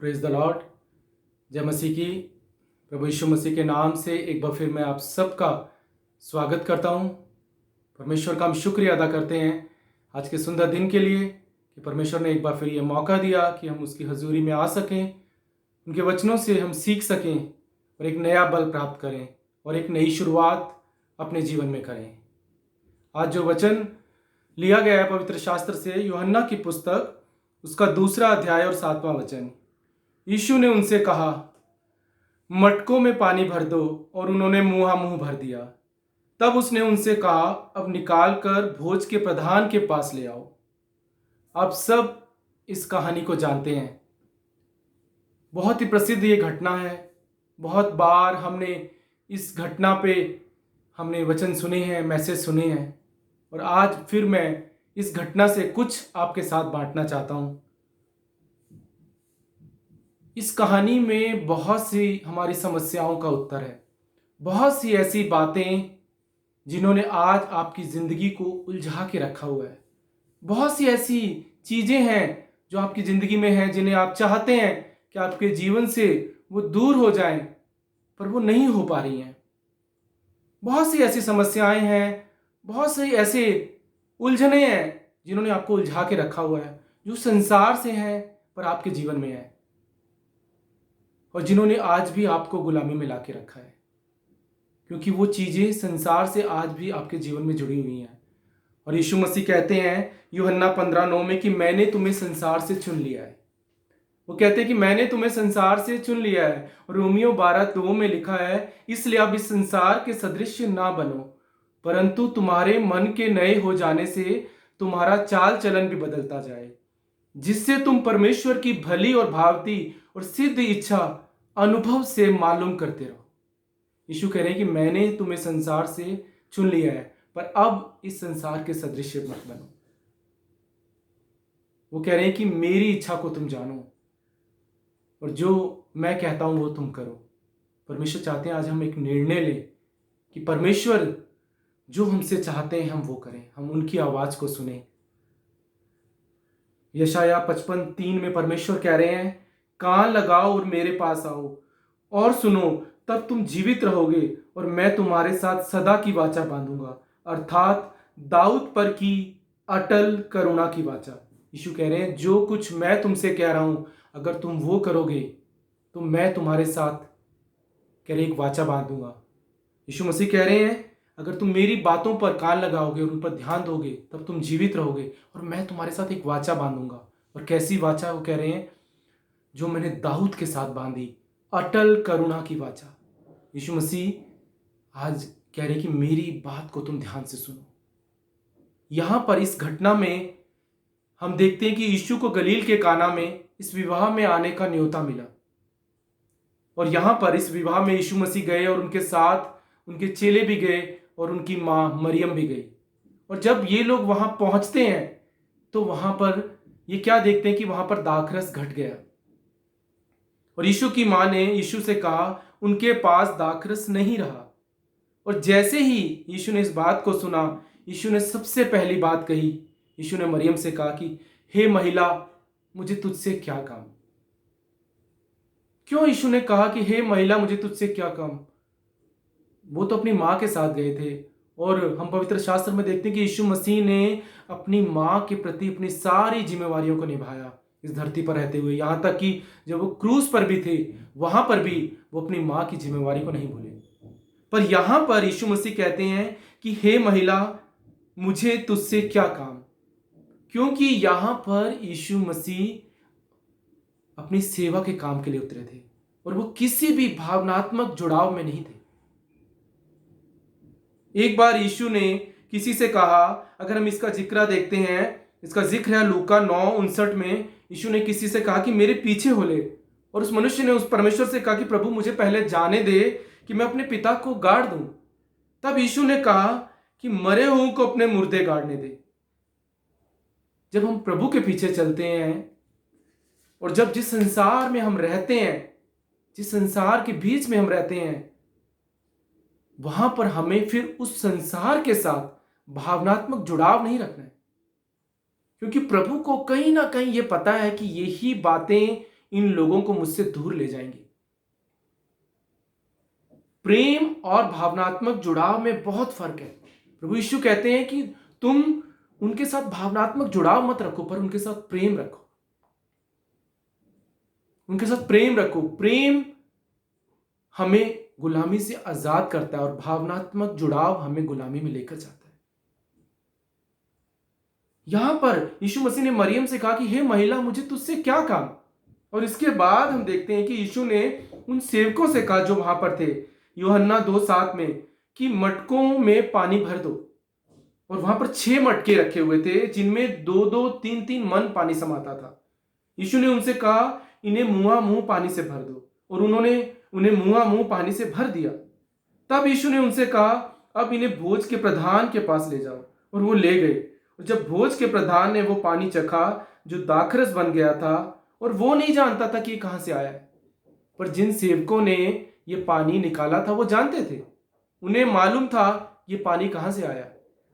Praise the Lord. जय मसीह की। प्रभु यीशु मसीह के नाम से एक बार फिर मैं आप सबका स्वागत करता हूं। परमेश्वर का हम शुक्रिया अदा करते हैं आज के सुंदर दिन के लिए कि परमेश्वर ने एक बार फिर ये मौका दिया कि हम उसकी हजूरी में आ सकें, उनके वचनों से हम सीख सकें और एक नया बल प्राप्त करें और एक नई शुरुआत अपने जीवन में करें। आज जो वचन लिया गया है पवित्र शास्त्र से, यूहन्ना की पुस्तक, उसका 2 अध्याय और 7वां वचन। यीशु ने उनसे कहा, मटकों में पानी भर दो, और उन्होंने मुंह भर दिया। तब उसने उनसे कहा, अब निकाल कर भोज के प्रधान के पास ले आओ। आप सब इस कहानी को जानते हैं। बहुत ही प्रसिद्ध ये घटना है। बहुत बार हमने इस घटना पे वचन सुने हैं, मैसेज सुने हैं, और आज फिर मैं इस घटना से कुछ आपके साथ बांटना चाहता हूं। इस कहानी में बहुत सी हमारी समस्याओं का उत्तर है। बहुत सी ऐसी बातें जिन्होंने आज आपकी ज़िंदगी को उलझा के रखा हुआ है। बहुत सी ऐसी चीज़ें हैं जो आपकी ज़िंदगी में हैं, जिन्हें आप चाहते हैं कि आपके जीवन से वो दूर हो जाएं, पर वो नहीं हो पा रही हैं। बहुत सी ऐसी समस्याएं हैं, बहुत सी ऐसे उलझने हैं जिन्होंने आपको उलझा के रखा हुआ है, जो संसार से हैं पर आपके जीवन में है, और जिन्होंने आज भी आपको गुलामी में ला के रखा है, क्योंकि वो चीज़ें संसार से आज भी आपके जीवन में जुड़ी हुई हैं। और यीशु मसीह कहते हैं यूहन्ना 15:9 में कि मैंने तुम्हें संसार से चुन लिया है। वो कहते हैं कि मैंने तुम्हें संसार से चुन लिया है। और रोमियो 12:2 में लिखा है, इसलिए अब इस संसार के सदृश्य ना बनो, परंतु तुम्हारे मन के नए हो जाने से तुम्हारा चाल चलन भी बदलता जाए, जिससे तुम परमेश्वर की भली और भावती और सिद्ध इच्छा अनुभव से मालूम करते रहो। यीशु कह रहे हैं कि मैंने तुम्हें संसार से चुन लिया है, पर अब इस संसार के सदृश मत बनो। वो कह रहे हैं कि मेरी इच्छा को तुम जानो और जो मैं कहता हूं वो तुम करो। परमेश्वर चाहते हैं आज हम एक निर्णय लें कि परमेश्वर जो हमसे चाहते हैं हम वो करें, हम उनकी आवाज को सुने। यशाया 55:3 में परमेश्वर कह रहे हैं, कान लगाओ और मेरे पास आओ और सुनो, तब तुम जीवित रहोगे और मैं तुम्हारे साथ सदा की वाचा बांधूंगा, अर्थात दाऊद पर की अटल करुणा की वाचा। यीशु कह रहे हैं जो कुछ मैं तुमसे कह रहा हूं, अगर तुम वो करोगे तो मैं तुम्हारे साथ कह रहे एक वाचा बांधूंगा। यीशु मसीह कह रहे हैं अगर तुम मेरी बातों पर कान लगाओगे और उन पर ध्यान दोगे, तब तुम जीवित रहोगे और मैं तुम्हारे साथ एक वाचा बांधूंगा। और कैसी वाचा? वो कह रहे हैं जो मैंने दाऊद के साथ बांधी, अटल करुणा की वाचा। यीशु मसीह आज कह रहे कि मेरी बात को तुम ध्यान से सुनो। यहां पर इस घटना में हम देखते हैं कि यीशु को गलील के काना में इस विवाह में आने का न्योता मिला, और यहां पर इस विवाह में यीशु मसीह गए और उनके साथ उनके चेले भी गए और उनकी मां मरियम भी गई। और जब ये लोग वहां पहुंचते हैं तो वहां पर ये क्या देखते हैं कि वहां पर दाखरस घट गया, और यीशु की मां ने यीशु से कहा उनके पास दाखरस नहीं रहा। और जैसे ही यीशु ने इस बात को सुना, यीशु ने सबसे पहली बात कही। यीशु ने मरियम से कहा कि हे महिला, मुझे तुझसे क्या काम। क्यों यीशु ने कहा कि हे महिला, मुझे तुझसे क्या काम? वो तो अपनी मां के साथ गए थे, और हम पवित्र शास्त्र में देखते हैं कि यीशु मसीह ने अपनी मां के प्रति अपनी सारी जिम्मेवारियों को निभाया इस धरती पर रहते हुए। यहां तक कि जब वो क्रूस पर भी थे, वहां पर भी वो अपनी मां की जिम्मेवारी को नहीं भूले। पर यहां पर यीशु मसीह कहते हैं कि हे महिला, मुझे तुझसे क्या काम, क्योंकि यहां पर यीशु मसीह अपनी सेवा के काम के लिए उतरे थे और वो किसी भी भावनात्मक जुड़ाव में नहीं थे। एक बार यीशु ने किसी से कहा, अगर हम इसका जिक्र देखते हैं, इसका जिक्र है लूका 9:59 में। यीशु ने किसी से कहा कि मेरे पीछे हो ले, और उस मनुष्य ने उस परमेश्वर से कहा कि प्रभु मुझे पहले जाने दे कि मैं अपने पिता को गाड़ दूं। तब यीशु ने कहा कि मरे हुओं को अपने मुर्दे गाड़ने दे। जब हम प्रभु के पीछे चलते हैं और जब जिस संसार में हम रहते हैं, जिस संसार के बीच में हम रहते हैं, वहां पर हमें फिर उस संसार के साथ भावनात्मक जुड़ाव नहीं रखना है, क्योंकि प्रभु को कहीं ना कहीं यह पता है कि यही बातें इन लोगों को मुझसे दूर ले जाएंगी। प्रेम और भावनात्मक जुड़ाव में बहुत फर्क है। प्रभु यीशु कहते हैं कि तुम उनके साथ भावनात्मक जुड़ाव मत रखो, पर उनके साथ प्रेम रखो। उनके साथ प्रेम रखो। प्रेम हमें गुलामी से आजाद करता है और भावनात्मक जुड़ाव हमें गुलामी में लेकर जाता है। यहां पर यीशु मसीह ने मरियम से कहा कि हे महिला, मुझे तुझसे क्या काम। और इसके बाद हम देखते हैं कि यीशु ने उन सेवकों से कहा जो वहां पर थे, यूहन्ना 2:7 में, कि मटकों में पानी भर दो। और वहां पर 6 मटके रखे हुए थे जिनमें 2-2, 3-3 मन पानी समाता था। यीशु ने उनसे कहा, इन्हें मुंह मुंह पानी से भर दो। और उन्होंने उन्हें मुंह मुंह पानी से भर दिया। तब यीशु ने उनसे कहा, अब इन्हें भोज के प्रधान के पास ले जाओ। और वो ले गए। और जब भोज के प्रधान ने वो पानी चखा जो दाखरस बन गया था, और वो नहीं जानता था कि ये कहां से आया है, पर जिन सेवकों ने ये पानी निकाला था वो जानते थे। उन्हें मालूम था ये पानी कहां से आया।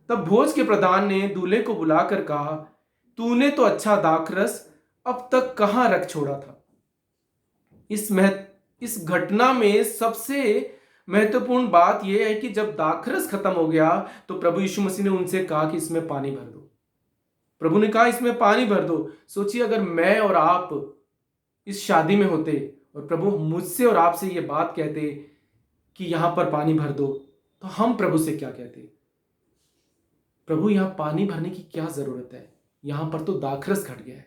तब भोज के प्रधान ने दूल्हे को बुलाकर कहा, तूने तो अच्छा दाखरस अब तक कहां रख छोड़ा था। इस घटना में सबसे महत्वपूर्ण बात यह है कि जब दाखरस खत्म हो गया तो प्रभु यीशु मसीह ने उनसे कहा कि इसमें पानी भर दो। प्रभु ने कहा इसमें पानी भर दो। सोचिए, अगर मैं और आप इस शादी में होते और प्रभु मुझसे और आपसे ये बात कहते कि यहां पर पानी भर दो, तो हम प्रभु से क्या कहते? प्रभु, यहां पानी भरने की क्या जरूरत है, यहां पर तो दाखरस घट गया है।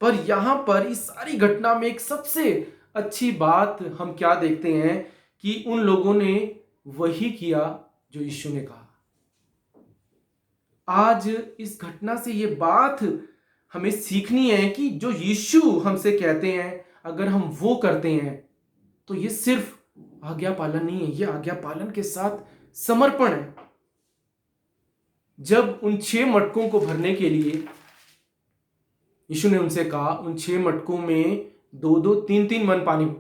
पर यहां पर इस सारी घटना में एक सबसे अच्छी बात हम क्या देखते हैं कि उन लोगों ने वही किया जो यीशु ने कहा। आज इस घटना से ये बात हमें सीखनी है कि जो यीशु हमसे कहते हैं, अगर हम वो करते हैं तो ये सिर्फ आज्ञा पालन नहीं है, ये आज्ञा पालन के साथ समर्पण है। जब उन 6 मटकों को भरने के लिए यीशु ने उनसे कहा, उन 6 मटकों में 2-2, 3-3 मन पानी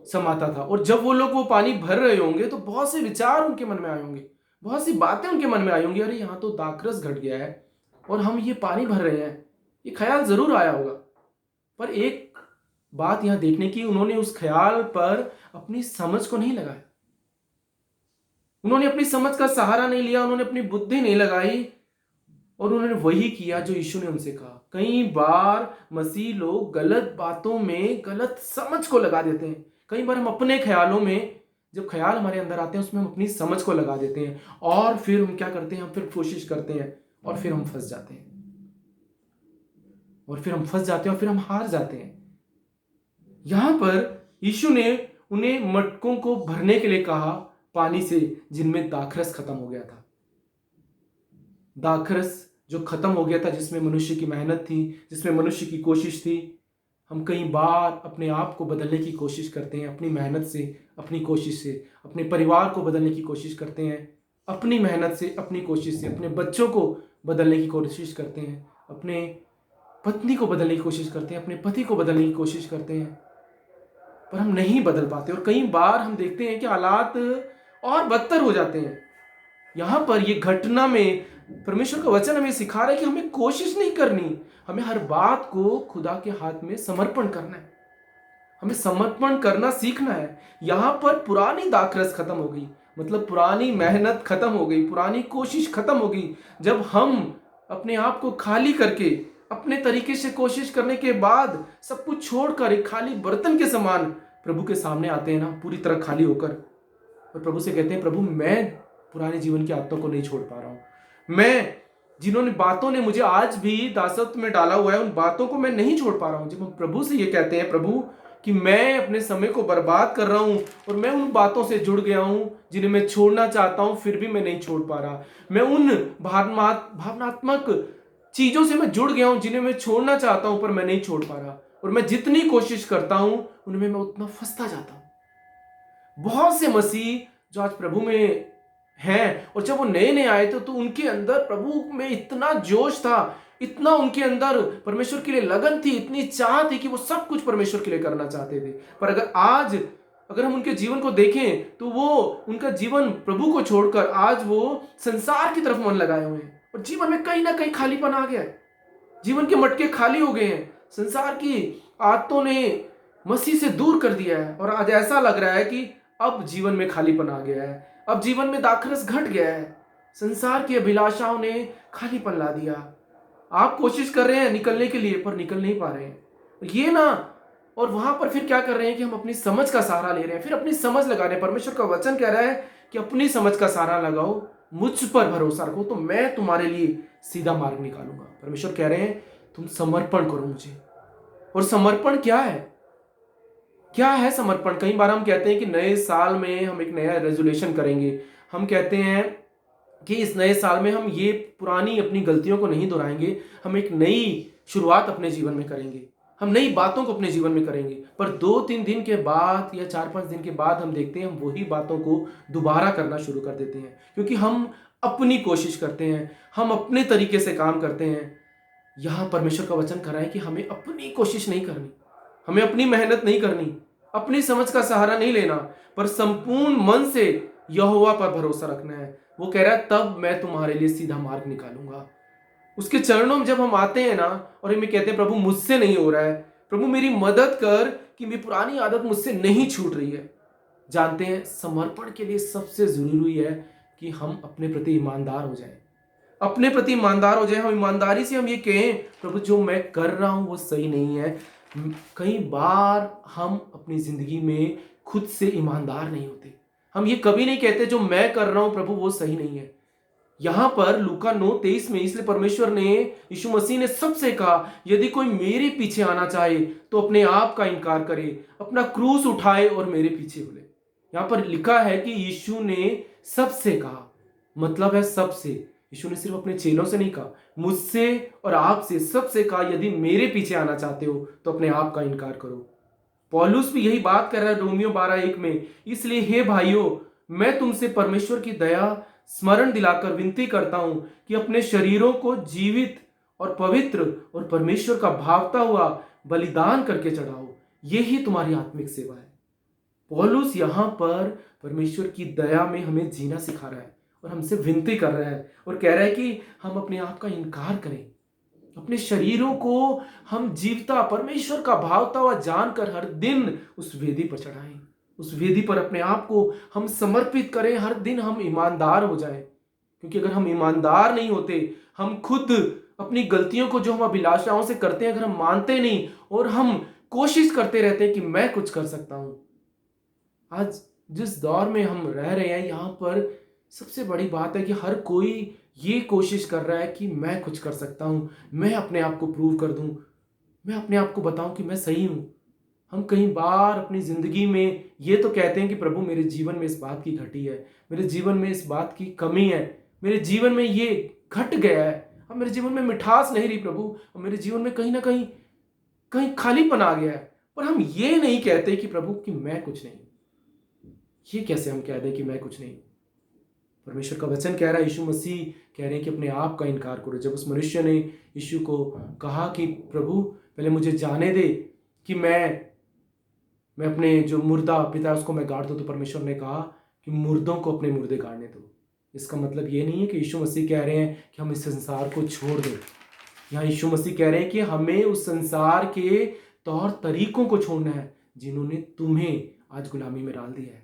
समाता था। और जब वो लोग वो पानी भर रहे होंगे तो बहुत से विचार उनके मन में आए होंगे, बहुत सी बातें उनके मन में आई होंगी, अरे यहाँ तो दाखरस घट गया है और हम ये पानी भर रहे हैं। ये ख्याल जरूर आया होगा। पर एक बात यहां देखने की, उन्होंने उस ख्याल पर अपनी समझ को नहीं लगाया। उन्होंने अपनी समझ का सहारा नहीं लिया, उन्होंने अपनी बुद्धि नहीं लगाई और उन्होंने वही किया जो यीशु ने उनसे कहा। कई बार मसीह लोग गलत बातों में गलत समझ को लगा देते हैं। कई बार हम अपने ख्यालों में, जब ख्याल हमारे अंदर आते हैं उसमें हम अपनी समझ को लगा देते हैं और फिर हम क्या करते हैं, हम फिर कोशिश करते हैं और फिर हम फंस जाते हैं और फिर हम हार जाते हैं। यहां पर यीशु ने उन्हें मटकों को भरने के लिए कहा पानी से जिनमें दाखरस खत्म हो गया था। दाखरस जो खत्म हो गया था, जिसमें मनुष्य की मेहनत थी, जिसमें मनुष्य की कोशिश थी। हम कई बार अपने आप को बदलने की कोशिश करते हैं, अपनी मेहनत से, अपनी कोशिश से। अपने परिवार को बदलने की कोशिश करते हैं अपनी मेहनत से, अपनी कोशिश से। अपने बच्चों को बदलने की कोशिश करते हैं, अपने पत्नी को बदलने की कोशिश करते हैं, अपने पति को बदलने की कोशिश करते हैं, पर हम नहीं बदल पाते। और कई बार हम देखते हैं कि हालात और बदतर हो जाते हैं। यहां पर ये घटना में परमेश्वर का वचन हमें सिखा रहा है कि हमें कोशिश नहीं करनी, हमें हर बात को खुदा के हाथ में समर्पण करना है। हमें समर्पण करना सीखना है। यहां पर पुरानी दाखरस खत्म हो गई, मतलब पुरानी मेहनत खत्म हो गई, पुरानी कोशिश खत्म हो गई। जब हम अपने आप को खाली करके, अपने तरीके से कोशिश करने के बाद सब कुछ छोड़कर एक खाली बर्तन के समान प्रभु के सामने आते हैं ना, पूरी तरह खाली होकर, और प्रभु से कहते हैं, प्रभु मैं पुराने जीवन की आदतों को नहीं छोड़ पा रहा हूं, मैं जिन्होंने बातों ने मुझे आज भी दासत्व में डाला हुआ है, उन बातों को मैं नहीं छोड़ पा रहा हूं। जब हम प्रभु से ये कहते हैं, प्रभु कि मैं अपने समय को बर्बाद कर रहा हूं और मैं उन बातों से जुड़ गया हूं जिन्हें मैं छोड़ना चाहता हूं, फिर भी मैं नहीं छोड़ पा रहा। मैं उन भावनात्मक चीजों से मैं जुड़ गया हूं जिन्हें मैं छोड़ना चाहता हूं पर मैं नहीं छोड़ पा रहा, और मैं जितनी कोशिश करता हूं उनमें मैं उतना फंसता जाता हूं। बहुत से मसीह जो आज प्रभु में हैं, और जब वो नए नए आए थे तो उनके अंदर प्रभु में इतना जोश था, इतना उनके अंदर परमेश्वर के लिए लगन थी, इतनी चाह थी कि वो सब कुछ परमेश्वर के लिए करना चाहते थे। पर अगर हम उनके जीवन को देखें तो वो उनका जीवन प्रभु को छोड़कर आज वो संसार की तरफ मन लगाए हुए हैं, और जीवन में कहीं ना कहीं खालीपन आ गया है। जीवन के मटके खाली हो गए हैं। संसार की आदतों ने मसीह से दूर कर दिया है और आज ऐसा लग रहा है कि अब जीवन में खालीपन आ गया है, अब जीवन में दाखरस घट गया है। संसार की अभिलाषाओं ने खालीपन ला दिया। आप कोशिश कर रहे हैं निकलने के लिए पर निकल नहीं पा रहे हैं ये ना। और वहां पर फिर क्या कर रहे हैं कि हम अपनी समझ का सहारा ले रहे हैं, फिर अपनी समझ लगा रहे हैं। परमेश्वर का वचन कह रहा है कि अपनी समझ का सहारा लगाओ, मुझ पर भरोसा रखो तो मैं तुम्हारे लिए सीधा मार्ग निकालूंगा। परमेश्वर कह रहे हैं तुम समर्पण करो मुझे। और समर्पण क्या है? क्या है समर्पण? कई बार हम कहते हैं कि नए साल में हम एक नया रेजोल्यूशन करेंगे। हम कहते हैं कि इस नए साल में हम ये पुरानी अपनी गलतियों को नहीं दोहराएंगे, हम एक नई शुरुआत अपने जीवन में करेंगे, हम नई बातों को अपने जीवन में करेंगे। पर 2-3 दिन के बाद या 4-5 दिन के बाद हम देखते हैं हम वही बातों को दोबारा करना शुरू कर देते हैं, क्योंकि हम अपनी कोशिश करते हैं, हम अपने तरीके से काम करते हैं। यहां परमेश्वर का वचन कह रहा है कि हमें अपनी कोशिश नहीं करनी, हमें अपनी मेहनत नहीं करनी, अपनी समझ का सहारा नहीं लेना, पर संपूर्ण मन से यहोवा पर भरोसा रखना है। वो कह रहा है तब मैं तुम्हारे लिए सीधा मार्ग निकालूंगा। उसके चरणों में जब हम आते हैं ना और हमें कहते हैं प्रभु मुझसे नहीं हो रहा है, प्रभु मेरी मदद कर कि मेरी पुरानी आदत मुझसे नहीं छूट रही है। जानते हैं समर्पण के लिए सबसे जरूरी है कि हम अपने प्रति ईमानदार हो जाएं, अपने प्रति ईमानदार हो जाए। हम ईमानदारी से हम ये कहें प्रभु जो मैं कर रहा हूं वो सही नहीं है। कई बार हम अपनी जिंदगी में खुद से ईमानदार नहीं होते। हम ये कभी नहीं कहते जो मैं कर रहा हूं प्रभु वो सही नहीं है। यहां पर लूका 9:23 में इसलिए परमेश्वर ने, यीशु मसीह ने सबसे कहा यदि कोई मेरे पीछे आना चाहे तो अपने आप का इनकार करे, अपना क्रूस उठाए और मेरे पीछे बोले। यहां पर लिखा है कि यीशु ने सबसे कहा, मतलब है सबसे। यीशु ने सिर्फ अपने चेलों से नहीं कहा, मुझसे और आपसे सबसे कहा यदि मेरे पीछे आना चाहते हो तो अपने आप का इनकार करो। पौलुस भी यही बात कर रहा है रोमियो 12:1 में, इसलिए हे भाइयों मैं तुमसे परमेश्वर की दया स्मरण दिलाकर विनती करता हूं कि अपने शरीरों को जीवित और पवित्र और परमेश्वर का भावता हुआ बलिदान करके चढ़ाओ, यही तुम्हारी आत्मिक सेवा है। पौलुस यहां पर परमेश्वर की दया में हमें जीना सिखा रहा है और हमसे विनती कर रहा है और कह रहा है कि हम अपने आप का इनकार करें, अपने शरीरों को हम जीवता परमेश्वर का भावता हुआ जानकर हर दिन उस वेदी पर चढ़ाएं, उस वेदी पर अपने आप को हम समर्पित करें, हर दिन हम ईमानदार हो जाएं। क्योंकि अगर हम ईमानदार नहीं होते, हम खुद अपनी गलतियों को जो हम अभिलाषाओं से करते हैं अगर हम मानते नहीं और हम कोशिश करते रहते हैं कि मैं कुछ कर सकता हूं। आज जिस दौर में हम रह रहे हैं यहां पर सबसे बड़ी बात है कि हर कोई ये कोशिश कर रहा है कि मैं कुछ कर सकता हूं, मैं अपने आप को प्रूव कर दूं, मैं अपने आप को बताऊं कि मैं सही हूं। हम कई बार अपनी जिंदगी में ये तो कहते हैं कि प्रभु मेरे जीवन में इस बात की घटी है, मेरे जीवन में इस बात की कमी है, मेरे जीवन में ये घट गया है, अब मेरे जीवन में मिठास नहीं रही प्रभु, और मेरे जीवन में कहीं ना कहीं कहीं खालीपन आ गया है। पर हम ये नहीं कहते कि प्रभु कि मैं कुछ नहीं। ये कैसे हम कह दें कि मैं कुछ नहीं? परमेश्वर का वचन कह रहा है, यीशु मसीह कह रहे हैं कि अपने आप का इनकार करो। जब उस मनुष्य ने यीशु को कहा कि प्रभु पहले मुझे जाने दे कि मैं अपने जो मुर्दा पिता है उसको मैं गाड़ दूं, तो परमेश्वर ने कहा कि मुर्दों को अपने मुर्दे गाड़ने दो। इसका मतलब ये नहीं है कि यीशु मसीह कह रहे हैं कि हम इस संसार को छोड़ दें। यहाँ यीशु मसीह कह रहे हैं कि हमें उस संसार के तौर तरीकों को छोड़ना है जिन्होंने तुम्हें आज गुलामी में डाल दिया है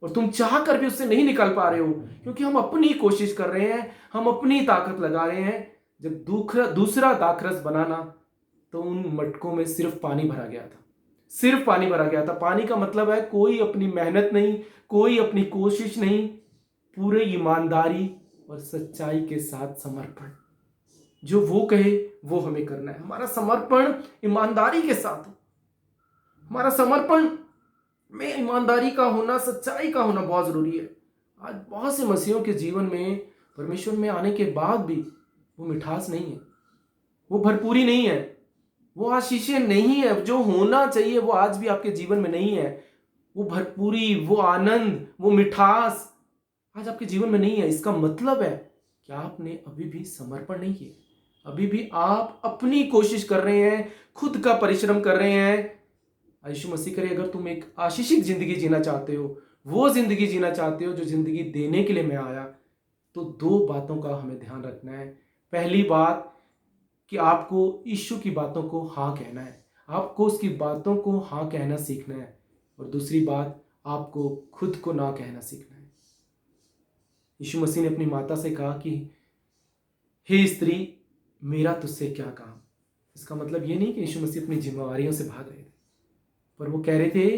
और तुम चाह कर भी उससे नहीं निकल पा रहे हो, क्योंकि हम अपनी कोशिश कर रहे हैं, हम अपनी ताकत लगा रहे हैं। जब दूसरा दाखरस बनाना तो उन मटकों में सिर्फ पानी भरा गया था, सिर्फ पानी भरा गया था। पानी का मतलब है कोई अपनी मेहनत नहीं, कोई अपनी कोशिश नहीं, पूरे ईमानदारी और सच्चाई के साथ समर्पण। जो वो कहे वो हमें करना है। हमारा समर्पण ईमानदारी के साथ हो, हमारा समर्पण में ईमानदारी का होना, सच्चाई का होना बहुत जरूरी है। आज बहुत से मसीहों के जीवन में परमेश्वर में आने के बाद भी वो मिठास नहीं है, वो भरपूरी नहीं है, वो आशीषें नहीं है। जो होना चाहिए वो आज भी आपके जीवन में नहीं है। वो भरपूरी, वो आनंद, वो मिठास आज आपके जीवन में नहीं है। इसका मतलब है कि आपने अभी भी समर्पण नहीं किया, अभी भी आप अपनी कोशिश कर रहे हैं, खुद का परिश्रम कर रहे हैं। यीशु मसीह करे अगर तुम एक आशीषित जिंदगी जीना चाहते हो, वो जिंदगी जीना चाहते हो जो जिंदगी देने के लिए मैं आया, तो 2 बातों का हमें ध्यान रखना है। पहली बात, कि आपको यीशु की बातों को हाँ कहना है, आपको उसकी बातों को हाँ कहना सीखना है। और दूसरी बात, आपको खुद को ना कहना सीखना है। यीशु मसीह ने अपनी माता से कहा कि हे स्त्री, मेरा तुझसे क्या काम। इसका मतलब ये नहीं कि यीशु मसीह अपनी जिम्मेवारियों से भाग रहे थे, पर वो कह रहे थे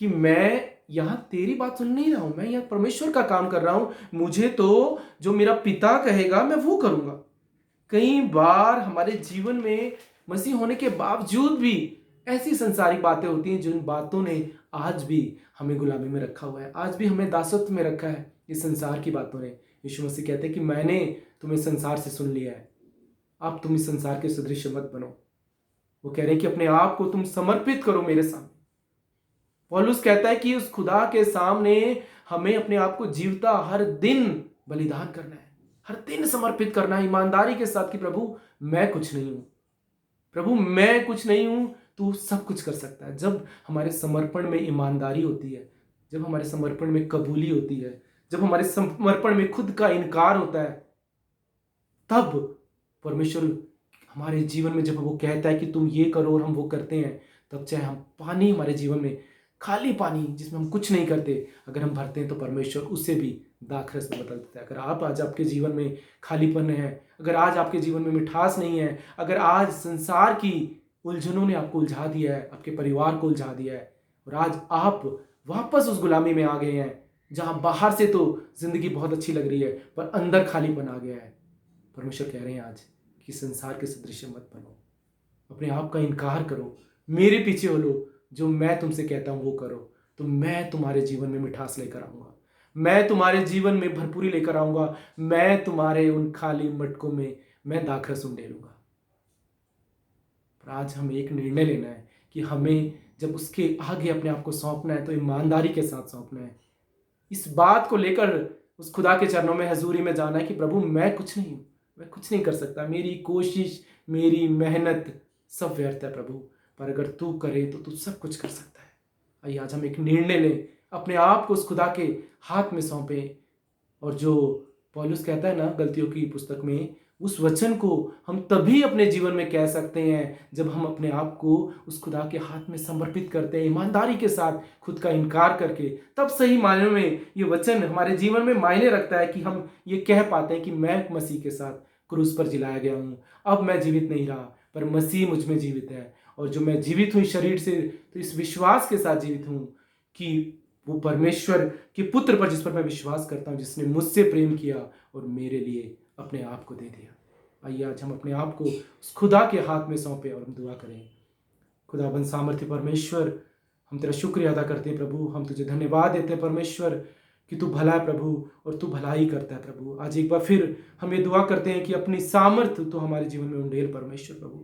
कि मैं यहाँ तेरी बात सुन नहीं रहा हूं, मैं यहाँ परमेश्वर का काम कर रहा हूं। मुझे तो जो मेरा पिता कहेगा मैं वो करूंगा। कई बार हमारे जीवन में मसीह होने के बावजूद भी ऐसी संसारिक बातें होती हैं जिन बातों ने आज भी हमें गुलामी में रखा हुआ है, आज भी हमें दासत्व में रखा है इस संसार की बातों ने। यीशु मसीह कहते हैं कि मैंने तुम्हें संसार से सुन लिया है, अब तुम इस संसार के सदृश मत बनो। वो कह रहे हैं कि अपने आप को तुम समर्पित करो मेरे सामने। पौलुस कहता है कि उस खुदा के सामने हमें अपने आप को जीवता हर दिन बलिदान करना है, हर दिन समर्पित करना है ईमानदारी के साथ कि प्रभु मैं कुछ नहीं हूं, प्रभु मैं कुछ नहीं हूं, तू सब कुछ कर सकता है। जब हमारे समर्पण में ईमानदारी होती है, जब हमारे समर्पण में कबूली होती है, जब हमारे समर्पण में खुद का इनकार होता है, तब परमेश्वर हमारे जीवन में जब वो कहता है कि तुम ये करो और हम वो करते हैं, तब चाहे हम पानी हमारे जीवन में, खाली पानी जिसमें हम कुछ नहीं करते, अगर हम भरते हैं तो परमेश्वर उसे भी दाखरस में बदल देता है। अगर आज आपके जीवन में खालीपन है, अगर आज आपके जीवन में मिठास नहीं है, अगर आज संसार की उलझनों ने आपको उलझा दिया है, आपके परिवार को उलझा दिया है, और आज आप वापस उस गुलामी में आ गए हैं जहां बाहर से तो जिंदगी बहुत अच्छी लग रही है पर अंदर खालीपन आ गया है, परमेश्वर कह रहे हैं आज कि संसार के सदृश मत बनो, अपने आप का इनकार करो, मेरे पीछे हो लो, जो मैं तुमसे कहता हूं वो करो, तो मैं तुम्हारे जीवन में मिठास लेकर आऊंगा, मैं तुम्हारे जीवन में भरपूरी लेकर आऊंगा, मैं तुम्हारे उन खाली मटकों में मैं दाखरस उंडेलूंगा। पर आज हमें एक निर्णय लेना है कि हमें जब उसके आगे अपने आप को सौंपना है तो ईमानदारी के साथ सौंपना है। इस बात को लेकर उस खुदा के चरणों में हजूरी में जाना है कि प्रभु मैं कुछ नहीं हूं, मैं कुछ नहीं कर सकता, मेरी कोशिश मेरी मेहनत सब व्यर्थ है प्रभु, पर अगर तू करे तो तू सब कुछ कर सकता है। आइए आज हम एक निर्णय लें, अपने आप को उस खुदा के हाथ में सौंपें, और जो पौलुस कहता है ना गलतियों की पुस्तक में, उस वचन को हम तभी अपने जीवन में कह सकते हैं जब हम अपने आप को उस खुदा के हाथ में समर्पित करते हैं, ईमानदारी के साथ खुद का इनकार करके। तब सही मायने में ये वचन हमारे जीवन में मायने रखता है कि हम ये कह पाते हैं कि मैं मसीह के साथ क्रूस पर जिलाया गया हूँ, अब मैं जीवित नहीं रहा पर मसीह मुझ में जीवित है, और जो मैं जीवित हूँ शरीर से तो इस विश्वास के साथ जीवित हूँ कि वो परमेश्वर के पुत्र पर जिस पर मैं विश्वास करता हूँ, जिसने मुझसे प्रेम किया और मेरे लिए अपने आप को दे दिया। आइए आज हम अपने आप को उस खुदा के हाथ में सौंपे और हम दुआ करें। खुदाबंद सामर्थ्य परमेश्वर, हम तेरा शुक्रिया अदा करते हैं प्रभु, हम तुझे धन्यवाद देते हैं परमेश्वर कि तू भला है प्रभु और तू भलाई करता है प्रभु। आज एक बार फिर हम ये दुआ करते हैं कि अपनी सामर्थ्य तो हमारे जीवन में उंडेल परमेश्वर प्रभु,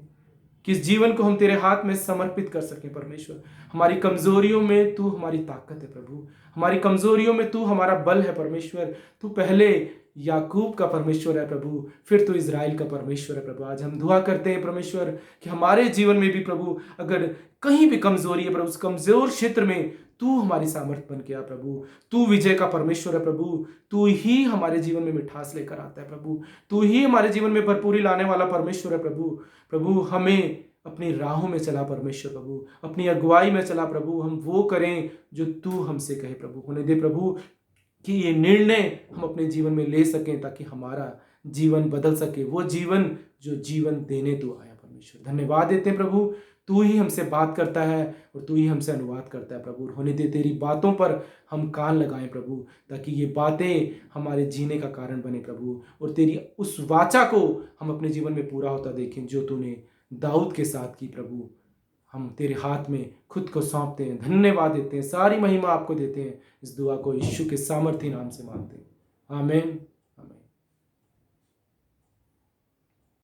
कि इस जीवन को हम तेरे हाथ में समर्पित कर सकें परमेश्वर। हमारी कमजोरियों में तू हमारी ताकत है प्रभु, हमारी कमजोरियों में तू हमारा बल है परमेश्वर। तू पहले याकूब का परमेश्वर है प्रभु, फिर तो इज़राइल का परमेश्वर है प्रभु। आज हम दुआ करते हैं परमेश्वर कि हमारे जीवन में भी प्रभु अगर कहीं भी कमजोरी है प्रभु, उस कमजोर क्षेत्र में तू हमारी सामर्थ्य बन के आ प्रभु। तू विजय का परमेश्वर है प्रभु, तू ही हमारे जीवन में मिठास लेकर आता है प्रभु, तू ही हमारे जीवन में भरपूरी लाने वाला परमेश्वर है प्रभु। प्रभु हमें अपनी राहों में चला परमेश्वर प्रभु, अपनी अगुवाई में चला प्रभु, हम वो करें जो तू हमसे कहे प्रभु। होने दे प्रभु कि ये निर्णय हम अपने जीवन में ले सकें ताकि हमारा जीवन बदल सके, वो जीवन जो जीवन देने तू आया परमेश्वर। धन्यवाद देते हैं प्रभु, तू ही हमसे बात करता है और तू ही हमसे अनुवाद करता है प्रभु। होने दे तेरी बातों पर हम कान लगाएं प्रभु, ताकि ये बातें हमारे जीने का कारण बने प्रभु, और तेरी उस वाचा को हम अपने जीवन में पूरा होता देखें जो तूने दाऊद के साथ की प्रभु। हम तेरे हाथ में खुद को सौंपते हैं, धन्यवाद देते हैं, सारी महिमा आपको देते हैं। इस दुआ को यीशु के सामर्थी नाम से मांगते हैं, आमीन।